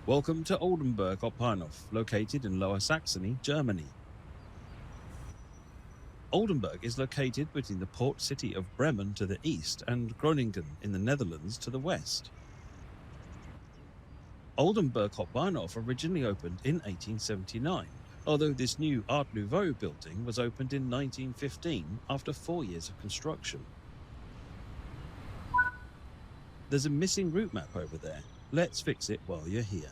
Welcome to Oldenburg Line, located in Lower Saxony, Germany. Oldenburg is located between the port city of Bremen to the east and Groningen in the Netherlands to the west. Oldenburg Line originally opened in 1879, although this new Art Nouveau building was opened in 1915 after 4 years of construction. There's a missing route map over there. Let's fix it while you're here.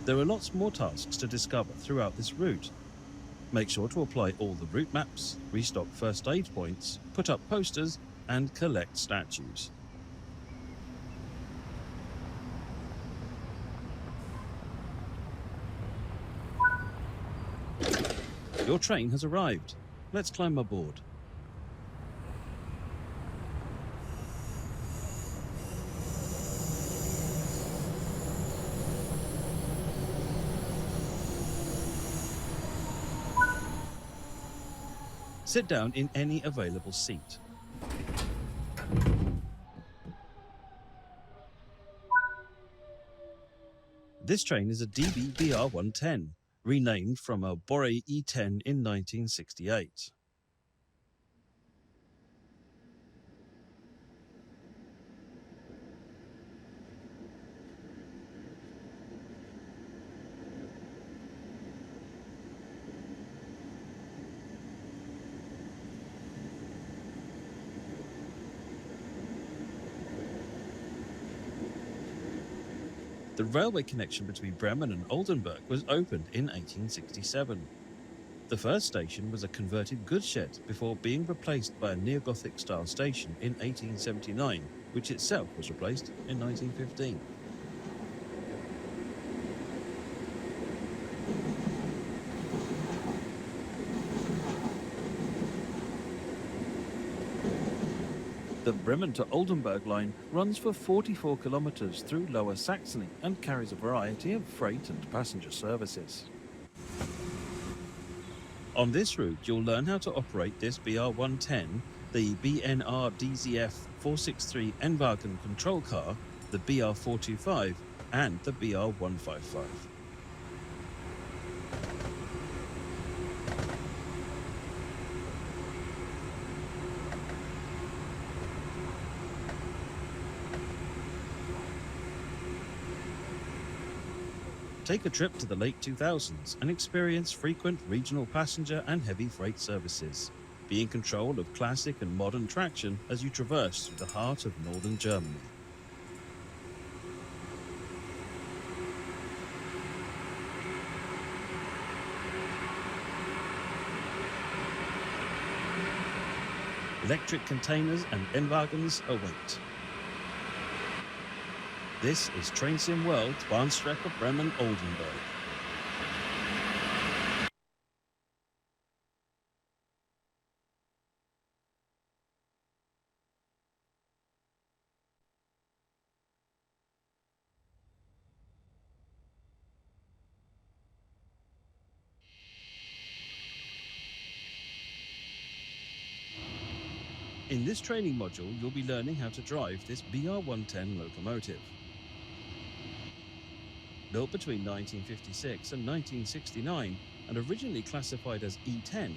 There are lots more tasks to discover throughout this route. Make sure to apply all the route maps, restock first aid points, put up posters, and collect statues. Your train has arrived. Let's climb aboard. Sit down in any available seat. This train is a DB BR110, renamed from a Bore E10 in 1968. The railway connection between Bremen and Oldenburg was opened in 1867. The first station was a converted goods shed before being replaced by a neo-Gothic style station in 1879, which itself was replaced in 1915. The Bremen to Oldenburg line runs for 44 kilometers through Lower Saxony and carries a variety of freight and passenger services. On this route, you'll learn how to operate this BR110, the Bnrdzf 463 n-Wagen control car, the BR425, and the BR155. Take a trip to the late 2000s and experience frequent regional passenger and heavy freight services. Be in control of classic and modern traction as you traverse through the heart of northern Germany. Electric containers and n-Wagens await. This is Train Sim World, Bahnstrecke Bremen, Oldenburg. In this training module, you'll be learning how to drive this BR110 locomotive. Built between 1956 and 1969 and originally classified as E10,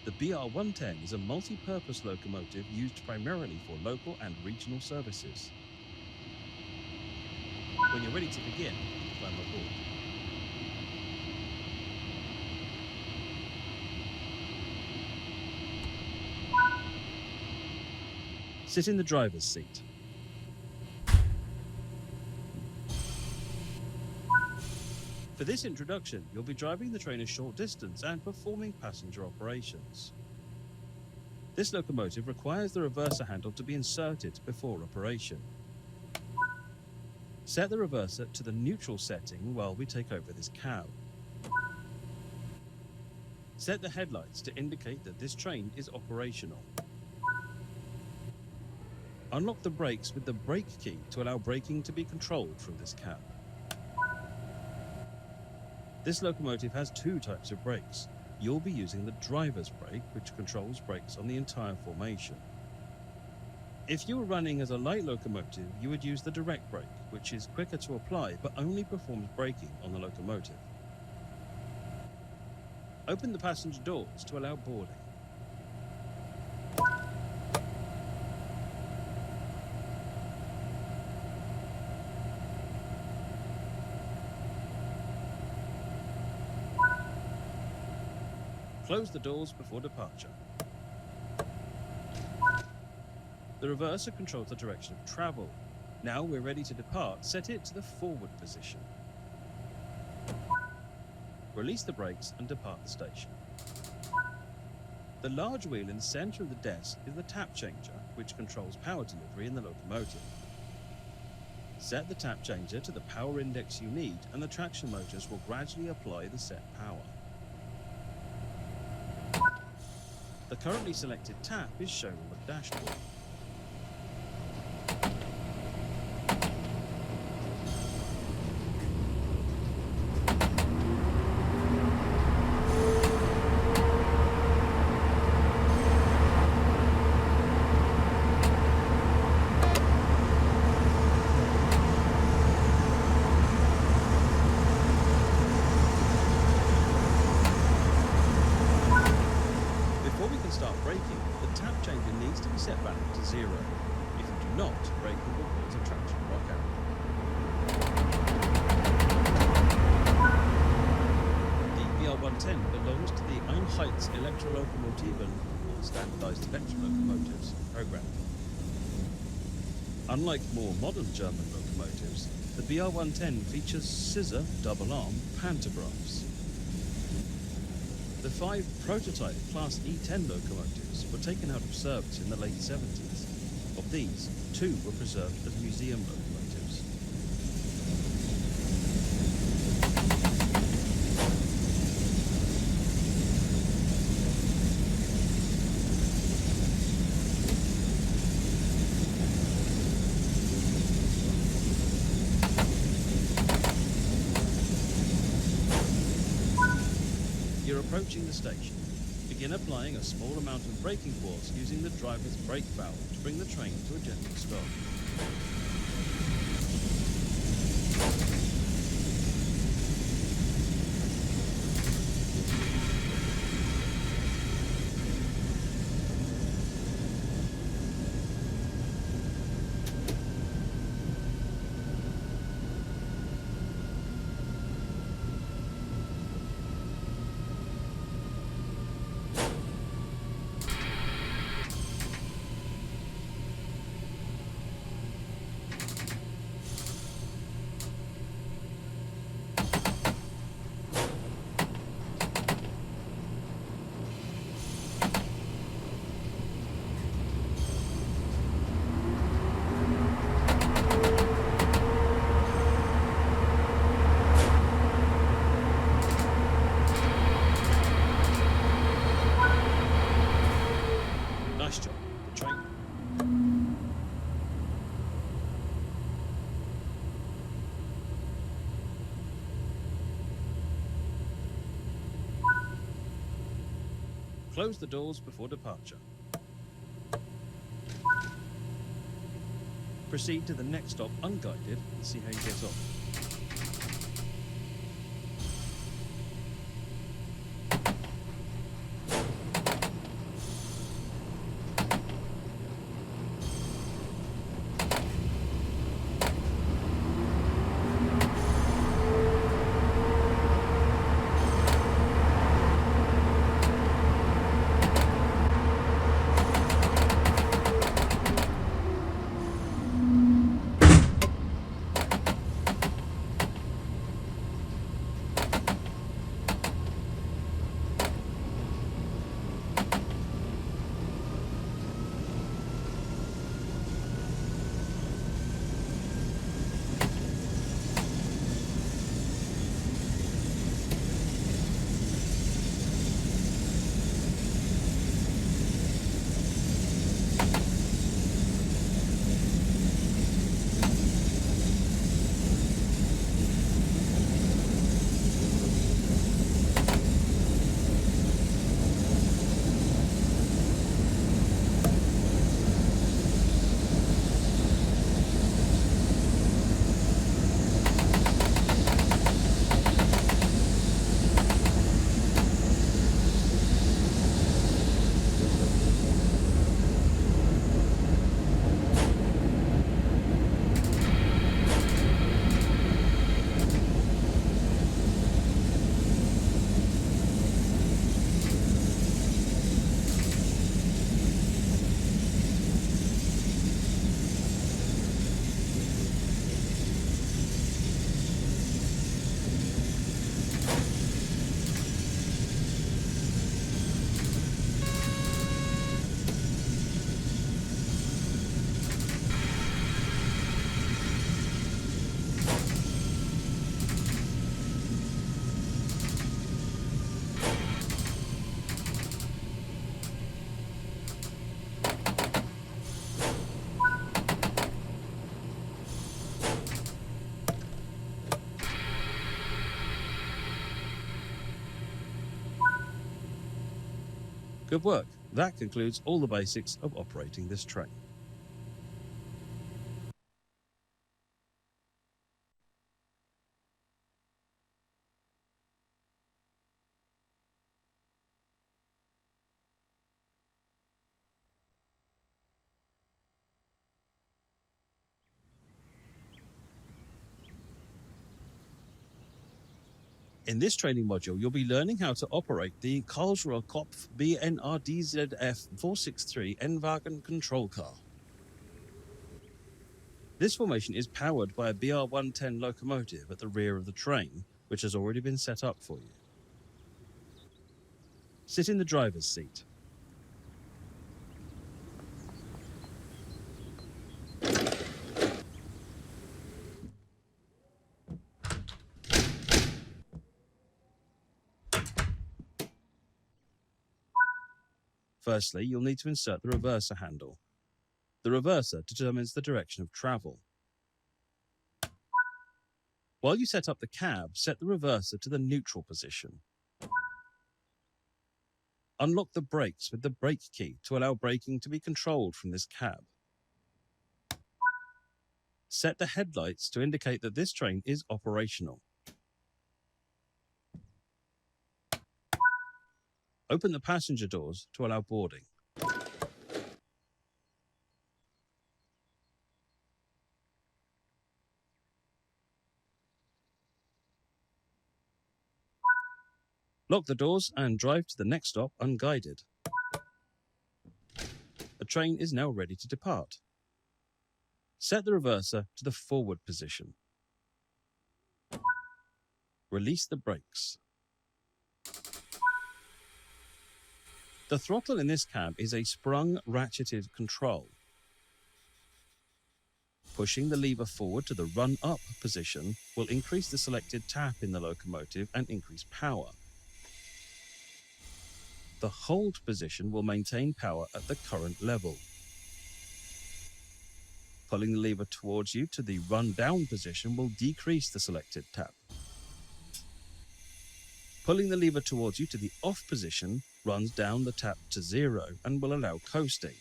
the BR110 is a multi-purpose locomotive used primarily for local and regional services. When you're ready to begin, climb aboard. Sit in the driver's seat. For this introduction, you'll be driving the train a short distance and performing passenger operations. This locomotive requires the reverser handle to be inserted before operation. Set the reverser to the neutral setting while we take over this cab. Set the headlights to indicate that this train is operational. Unlock the brakes with the brake key to allow braking to be controlled from this cab. This locomotive has two types of brakes. You'll be using the driver's brake, which controls brakes on the entire formation. If you were running as a light locomotive, you would use the direct brake, which is quicker to apply but only performs braking on the locomotive. Open the passenger doors to allow boarding. Close the doors before departure. The reverser controls the direction of travel. Now we're ready to depart, set it to the forward position. Release the brakes and depart the station. The large wheel in the center of the desk is the tap changer, which controls power delivery in the locomotive. Set the tap changer to the power index you need, and the traction motors will gradually apply the set power. The currently selected tap is shown on the dashboard. Start braking, the tap changer needs to be set back to 0. If you do not, braking will cause a traction lockout. The BR110 belongs to the Einheits Elektrolokomotiven, or standardized electric locomotives, program. Unlike more modern German locomotives, the BR110 features scissor double-arm pantographs. The 5 prototype Class E10 locomotives were taken out of service in the late 70s. Of these, 2 were preserved as museum locomotives. You're approaching the station. Begin applying a small amount of braking force using the driver's brake valve to bring the train to a gentle stop. Nice job, the train. Close the doors before departure. Proceed to the next stop unguided and see how you get on. Good work. That concludes all the basics of operating this train. In this training module, you'll be learning how to operate the Karlsruher Kopf Bnrdzf 463 n-Wagen control car. This formation is powered by a BR-110 locomotive at the rear of the train, which has already been set up for you. Sit in the driver's seat. Firstly, you'll need to insert the reverser handle. The reverser determines the direction of travel. While you set up the cab, set the reverser to the neutral position. Unlock the brakes with the brake key to allow braking to be controlled from this cab. Set the headlights to indicate that this train is operational. Open the passenger doors to allow boarding. Lock the doors and drive to the next stop unguided. The train is now ready to depart. Set the reverser to the forward position. Release the brakes. The throttle in this cab is a sprung ratcheted control. Pushing the lever forward to the run-up position will increase the selected tap in the locomotive and increase power. The hold position will maintain power at the current level. Pulling the lever towards you to the run-down position will decrease the selected tap. Pulling the lever towards you to the off position runs down the tap to 0 and will allow coasting.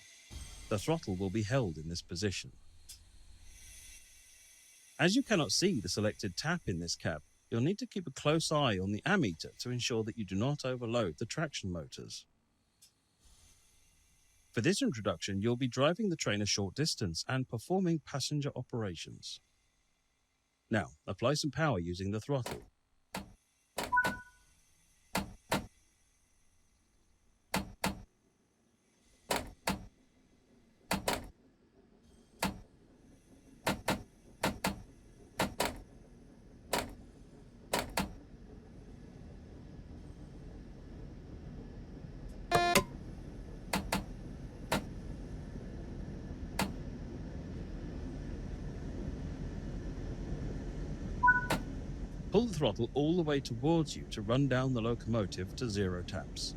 The throttle will be held in this position. As you cannot see the selected tap in this cab, you'll need to keep a close eye on the ammeter to ensure that you do not overload the traction motors. For this introduction, you'll be driving the train a short distance and performing passenger operations. Now, apply some power using the throttle. Pull the throttle all the way towards you to run down the locomotive to 0 taps.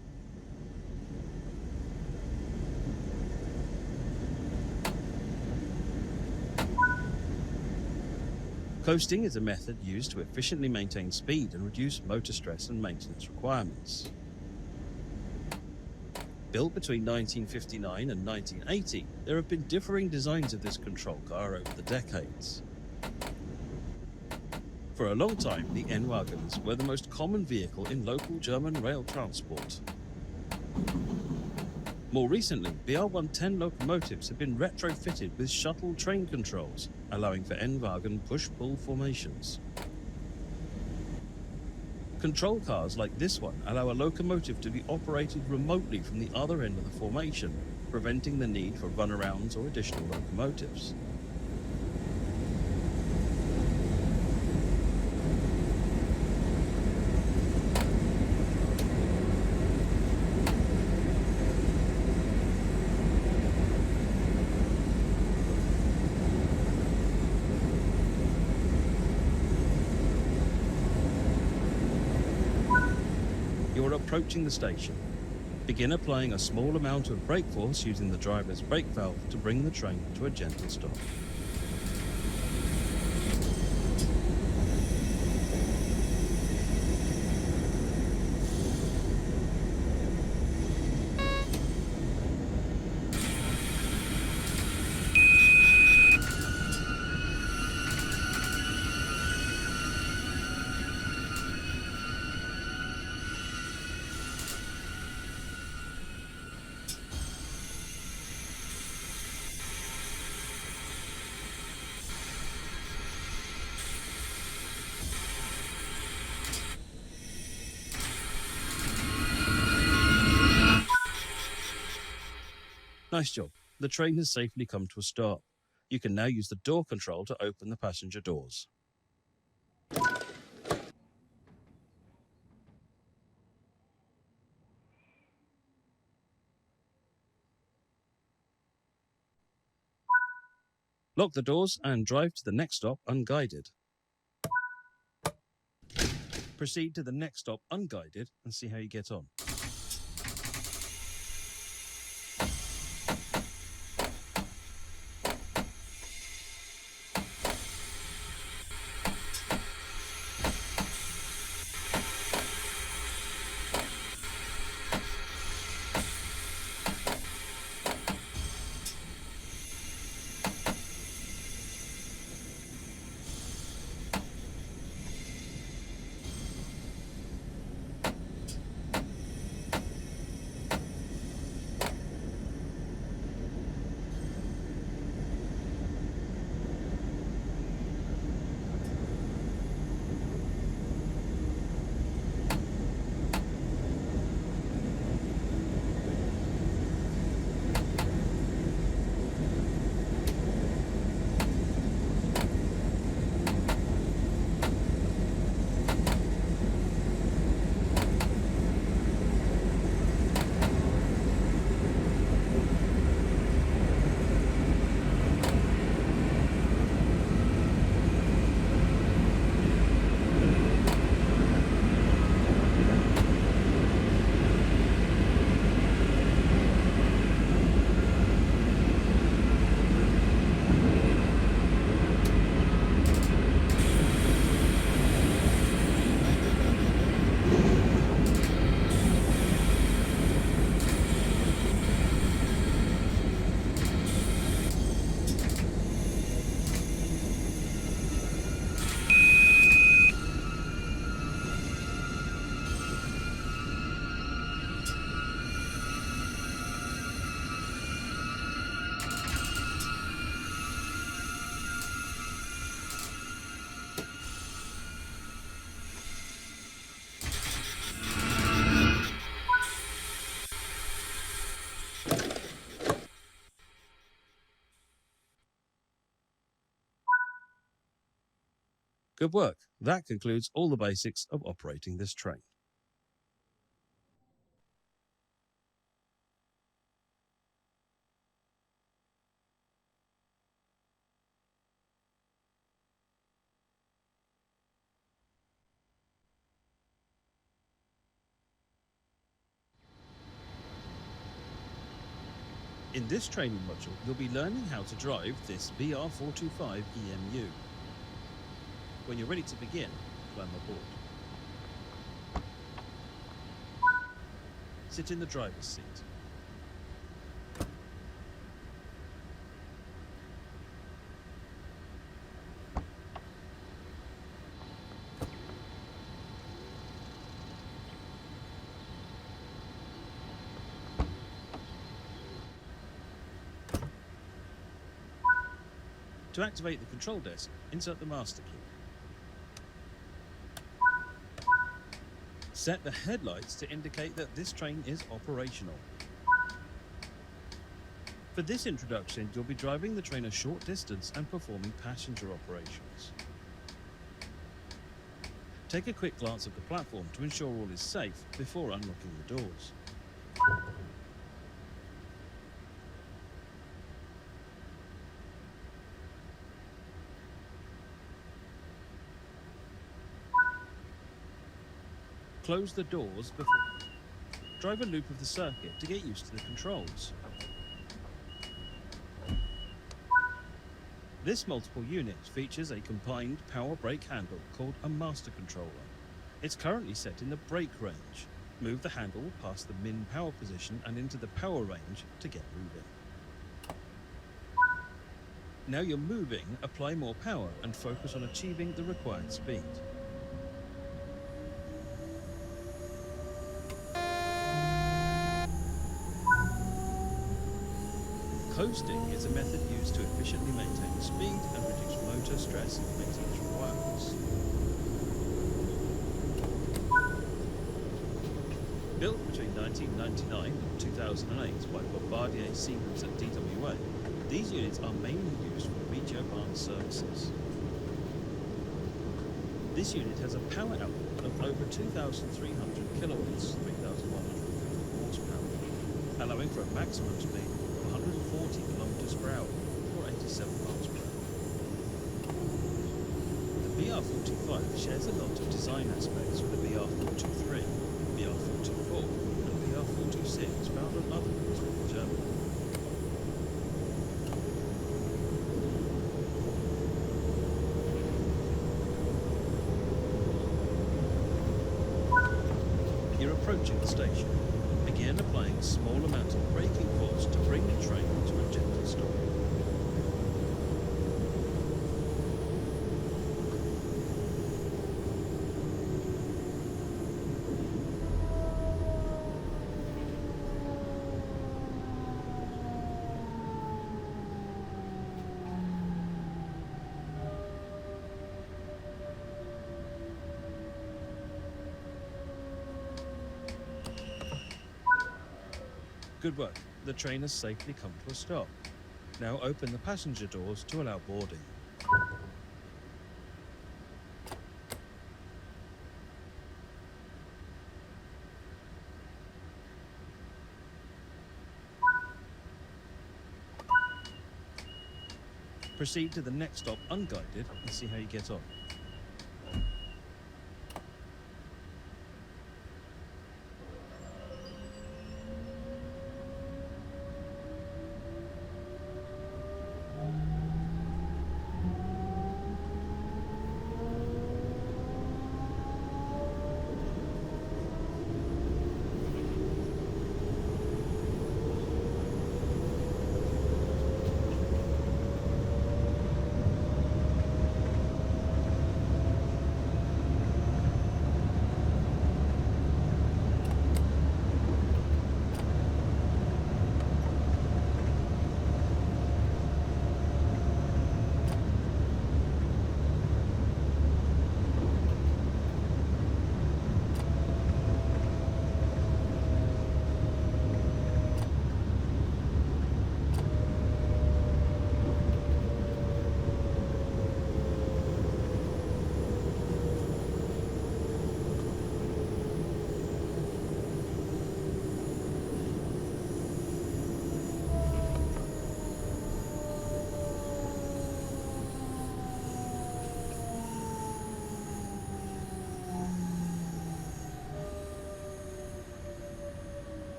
Coasting is a method used to efficiently maintain speed and reduce motor stress and maintenance requirements. Built between 1959 and 1980, there have been differing designs of this control car over the decades. For a long time, the n-Wagens were the most common vehicle in local German rail transport. More recently, BR-110 locomotives have been retrofitted with shuttle train controls, allowing for n-Wagen push-pull formations. Control cars like this one allow a locomotive to be operated remotely from the other end of the formation, preventing the need for runarounds or additional locomotives. You're approaching the station. Begin applying a small amount of brake force using the driver's brake valve to bring the train to a gentle stop. Nice job. The train has safely come to a stop. You can now use the door control to open the passenger doors. Lock the doors and drive to the next stop unguided. Proceed to the next stop unguided and see how you get on. Good work. That concludes all the basics of operating this train. In this training module, you'll be learning how to drive this BR425 EMU. When you're ready to begin, climb aboard. Sit in the driver's seat. To activate the control desk, insert the master key. Set the headlights to indicate that this train is operational. For this introduction, you'll be driving the train a short distance and performing passenger operations. Take a quick glance at the platform to ensure all is safe before unlocking the doors. Close the doors before. Drive a loop of the circuit to get used to the controls. This multiple unit features a combined power brake handle called a master controller. It's currently set in the brake range. Move the handle past the min power position and into the power range to get moving. Now you're moving, apply more power and focus on achieving the required speed. Coasting is a method used to efficiently maintain speed and reduce motor stress and maintenance requirements. Built between 1999 and 2008 by Bombardier Siemens and DWA, these units are mainly used for Regio-Bahn services. This unit has a power output of over 2,300 kilowatts, 3,150 horsepower, allowing for a maximum speed of 140 kilometers per hour, or 87 miles per hour. The BR45 shares a lot of design aspects with the BR423, BR424, and BR426 found on other routes within Germany. You're approaching the station. Begin applying a small amount of braking force to bring the train to a gentle stop. Good work. The train has safely come to a stop. Now open the passenger doors to allow boarding. Proceed to the next stop unguided and see how you get on.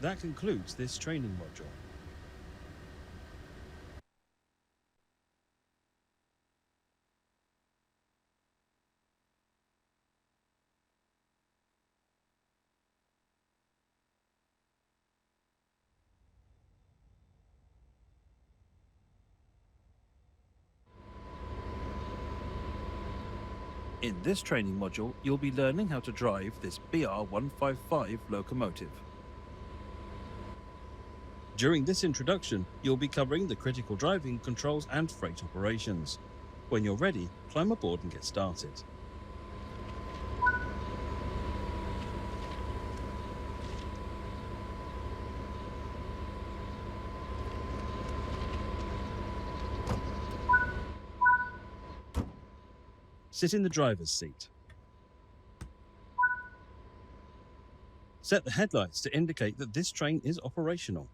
That concludes this training module. In this training module, you'll be learning how to drive this BR155 locomotive. During this introduction, you'll be covering the critical driving controls and freight operations. When you're ready, climb aboard and get started. Sit in the driver's seat. Set the headlights to indicate that this train is operational.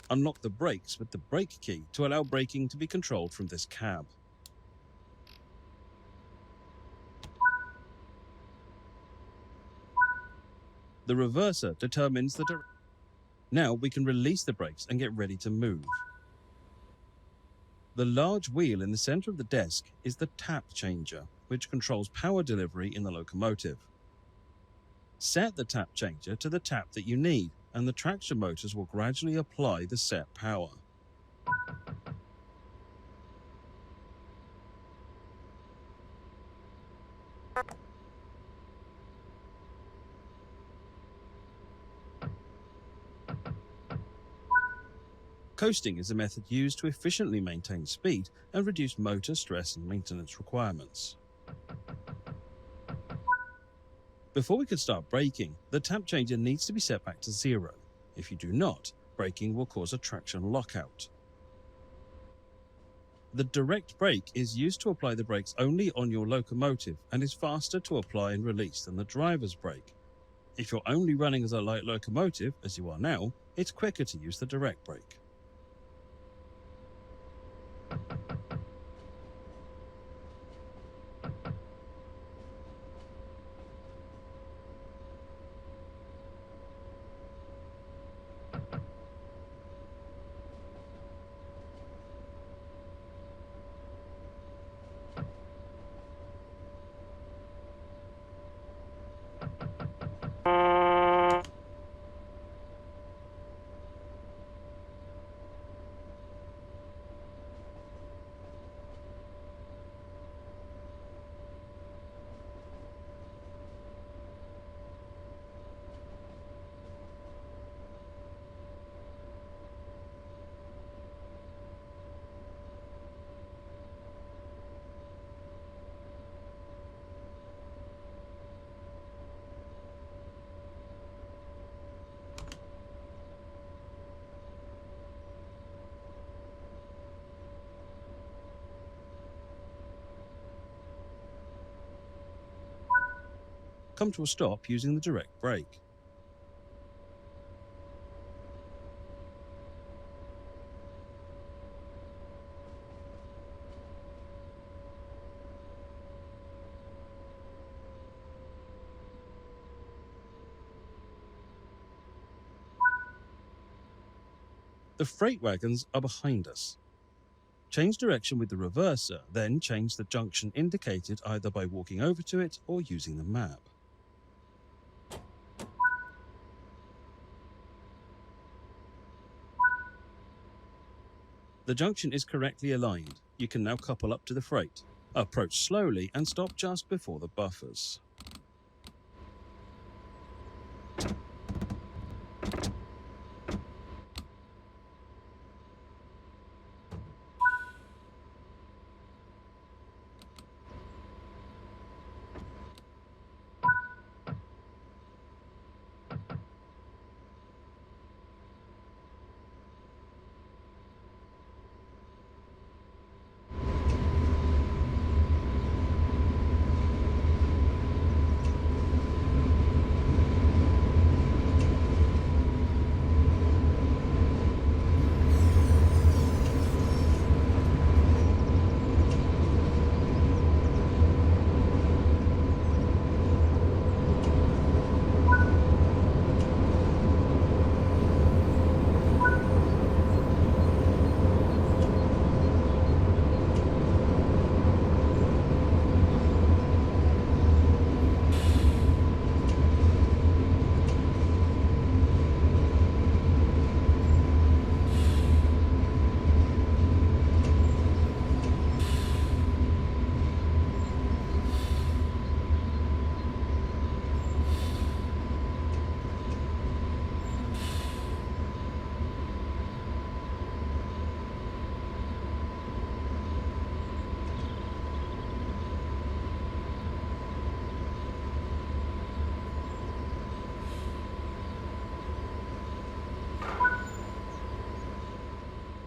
Unlock the brakes with the brake key to allow braking to be controlled from this cab. The reverser determines the direction. Now we can release the brakes and get ready to move. The large wheel in the center of the desk is the tap changer, which controls power delivery in the locomotive. Set the tap changer to the tap that you need, and the traction motors will gradually apply the set power. Coasting is a method used to efficiently maintain speed and reduce motor stress and maintenance requirements. Before we can start braking, the tap changer needs to be set back to 0. If you do not, braking will cause a traction lockout. The direct brake is used to apply the brakes only on your locomotive and is faster to apply and release than the driver's brake. If you're only running as a light locomotive, as you are now, it's quicker to use the direct brake. Come to a stop using the direct brake. The freight wagons are behind us. Change direction with the reverser, then change the junction indicated either by walking over to it or using the map. The junction is correctly aligned. You can now couple up to the freight. Approach slowly and stop just before the buffers.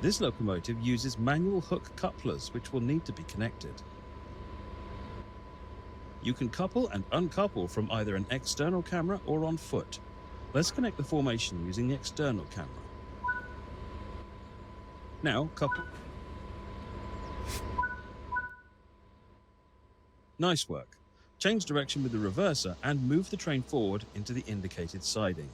This locomotive uses manual hook couplers which will need to be connected. You can couple and uncouple from either an external camera or on foot. Let's connect the formation using the external camera. Now couple. Nice work. Change direction with the reverser and move the train forward into the indicated siding.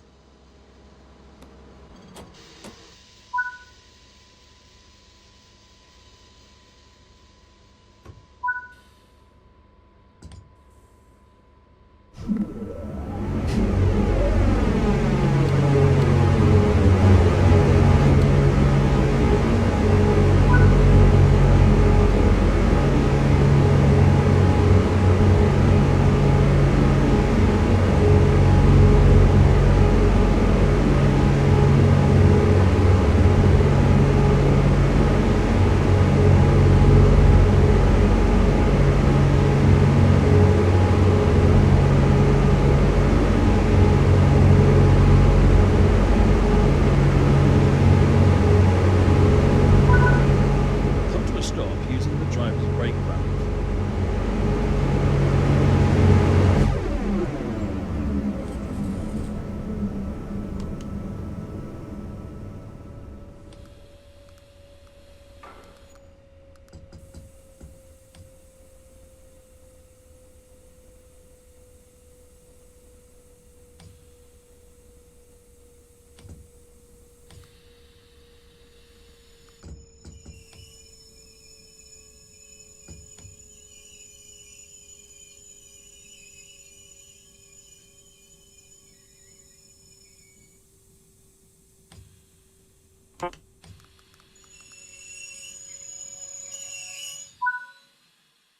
brake valve.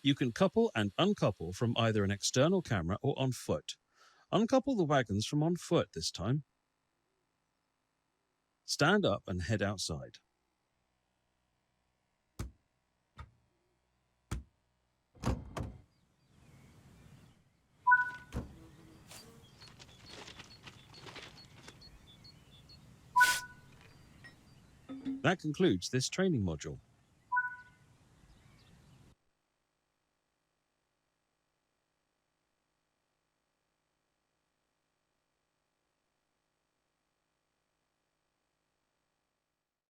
You can couple and uncouple from either an external camera or on foot. Uncouple the wagons from on foot this time. Stand up and head outside. That concludes this training module.